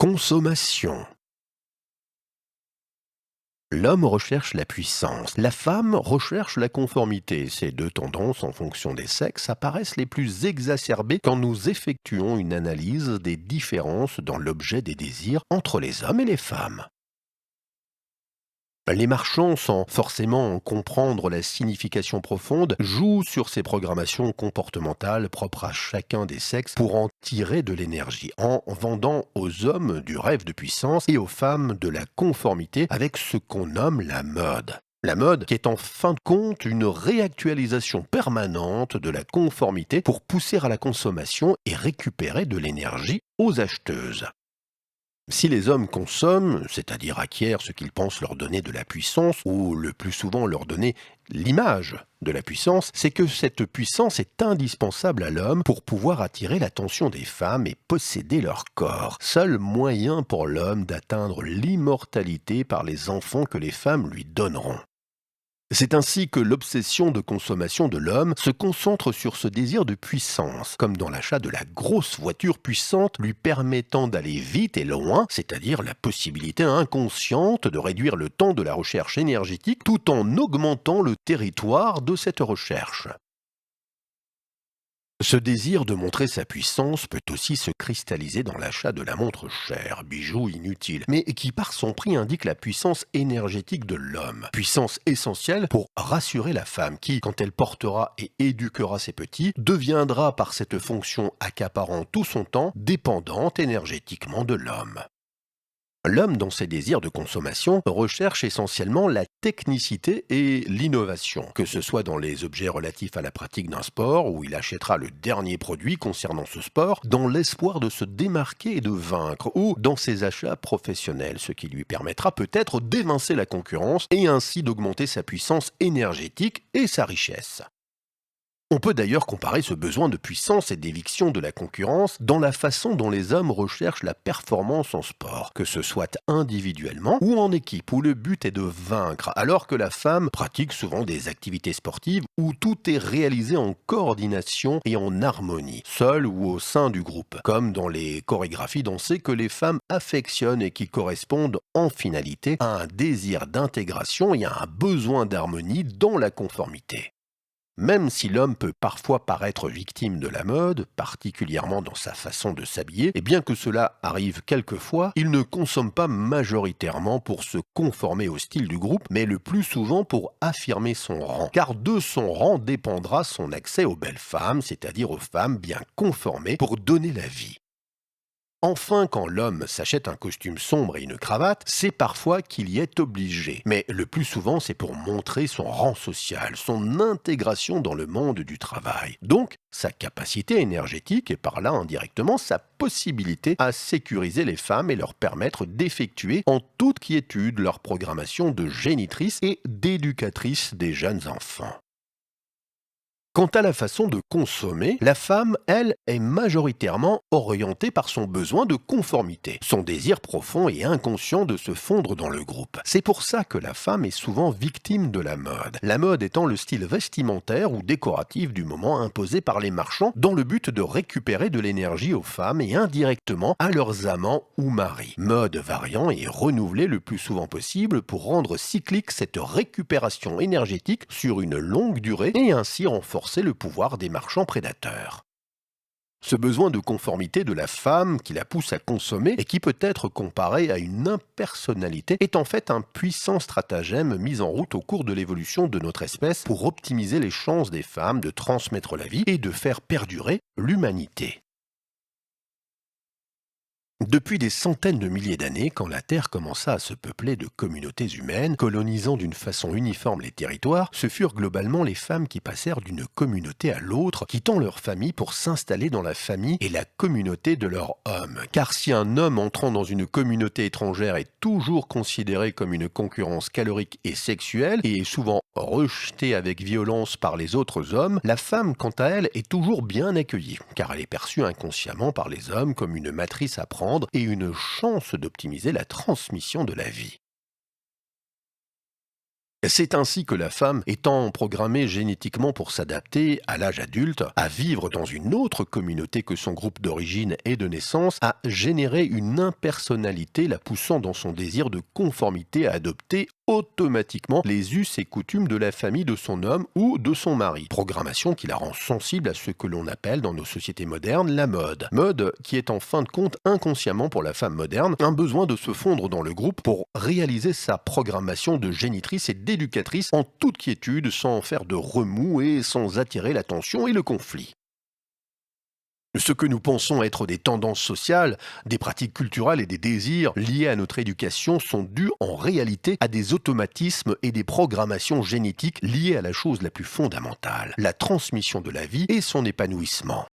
Consommation. L'homme recherche la puissance, la femme recherche la conformité. Ces deux tendances, en fonction des sexes, apparaissent les plus exacerbées quand nous effectuons une analyse des différences dans l'objet des désirs entre les hommes et les femmes. Les marchands, sans forcément en comprendre la signification profonde, jouent sur ces programmations comportementales propres à chacun des sexes pour en tirer de l'énergie, en vendant aux hommes du rêve de puissance et aux femmes de la conformité avec ce qu'on nomme la mode. La mode qui est en fin de compte une réactualisation permanente de la conformité pour pousser à la consommation et récupérer de l'énergie aux acheteuses. Si les hommes consomment, c'est-à-dire acquièrent ce qu'ils pensent leur donner de la puissance, ou le plus souvent leur donner l'image de la puissance, c'est que cette puissance est indispensable à l'homme pour pouvoir attirer l'attention des femmes et posséder leur corps. Seul moyen pour l'homme d'atteindre l'immortalité par les enfants que les femmes lui donneront. C'est ainsi que l'obsession de consommation de l'homme se concentre sur ce désir de puissance, comme dans l'achat de la grosse voiture puissante lui permettant d'aller vite et loin, c'est-à-dire la possibilité inconsciente de réduire le temps de la recherche énergétique tout en augmentant le territoire de cette recherche. Ce désir de montrer sa puissance peut aussi se cristalliser dans l'achat de la montre chère, bijou inutile, mais qui par son prix indique la puissance énergétique de l'homme. Puissance essentielle pour rassurer la femme qui, quand elle portera et éduquera ses petits, deviendra par cette fonction accaparant tout son temps, dépendante énergétiquement de l'homme. L'homme, dans ses désirs de consommation, recherche essentiellement la technicité et l'innovation, que ce soit dans les objets relatifs à la pratique d'un sport, où il achètera le dernier produit concernant ce sport, dans l'espoir de se démarquer et de vaincre, ou dans ses achats professionnels, ce qui lui permettra peut-être d'évincer la concurrence et ainsi d'augmenter sa puissance énergétique et sa richesse. On peut d'ailleurs comparer ce besoin de puissance et d'éviction de la concurrence dans la façon dont les hommes recherchent la performance en sport, que ce soit individuellement ou en équipe, où le but est de vaincre, alors que la femme pratique souvent des activités sportives où tout est réalisé en coordination et en harmonie, seul ou au sein du groupe, comme dans les chorégraphies dansées que les femmes affectionnent et qui correspondent en finalité à un désir d'intégration et à un besoin d'harmonie dans la conformité. Même si l'homme peut parfois paraître victime de la mode, particulièrement dans sa façon de s'habiller, et bien que cela arrive quelquefois, il ne consomme pas majoritairement pour se conformer au style du groupe, mais le plus souvent pour affirmer son rang. Car de son rang dépendra son accès aux belles femmes, c'est-à-dire aux femmes bien conformées pour donner la vie. Enfin, quand l'homme s'achète un costume sombre et une cravate, c'est parfois qu'il y est obligé. Mais le plus souvent, c'est pour montrer son rang social, son intégration dans le monde du travail. Donc, sa capacité énergétique et par là indirectement sa possibilité à sécuriser les femmes et leur permettre d'effectuer en toute quiétude leur programmation de génitrice et d'éducatrice des jeunes enfants. Quant à la façon de consommer, la femme, elle, est majoritairement orientée par son besoin de conformité, son désir profond et inconscient de se fondre dans le groupe. C'est pour ça que la femme est souvent victime de la mode étant le style vestimentaire ou décoratif du moment imposé par les marchands dans le but de récupérer de l'énergie aux femmes et indirectement à leurs amants ou maris. Mode variant et renouvelé le plus souvent possible pour rendre cyclique cette récupération énergétique sur une longue durée et ainsi renforcer le pouvoir des marchands prédateurs. Ce besoin de conformité de la femme qui la pousse à consommer et qui peut être comparé à une impersonnalité est en fait un puissant stratagème mis en route au cours de l'évolution de notre espèce pour optimiser les chances des femmes de transmettre la vie et de faire perdurer l'humanité. Depuis des centaines de milliers d'années, quand la Terre commença à se peupler de communautés humaines, colonisant d'une façon uniforme les territoires, ce furent globalement les femmes qui passèrent d'une communauté à l'autre, quittant leur famille pour s'installer dans la famille et la communauté de leur homme. Car si un homme entrant dans une communauté étrangère est toujours considéré comme une concurrence calorique et sexuelle, et est souvent rejeté avec violence par les autres hommes, la femme, quant à elle, est toujours bien accueillie, car elle est perçue inconsciemment par les hommes comme une matrice à prendre et une chance d'optimiser la transmission de la vie. C'est ainsi que la femme, étant programmée génétiquement pour s'adapter à l'âge adulte, à vivre dans une autre communauté que son groupe d'origine et de naissance, a généré une impersonnalité la poussant dans son désir de conformité à adopter automatiquement les us et coutumes de la famille de son homme ou de son mari. Programmation qui la rend sensible à ce que l'on appelle dans nos sociétés modernes la mode. Mode qui est en fin de compte inconsciemment pour la femme moderne un besoin de se fondre dans le groupe pour réaliser sa programmation de génitrice et d'éducatrice en toute quiétude, sans faire de remous et sans attirer l'attention et le conflit. Ce que nous pensons être des tendances sociales, des pratiques culturelles et des désirs liés à notre éducation sont dus en réalité à des automatismes et des programmations génétiques liées à la chose la plus fondamentale, la transmission de la vie et son épanouissement.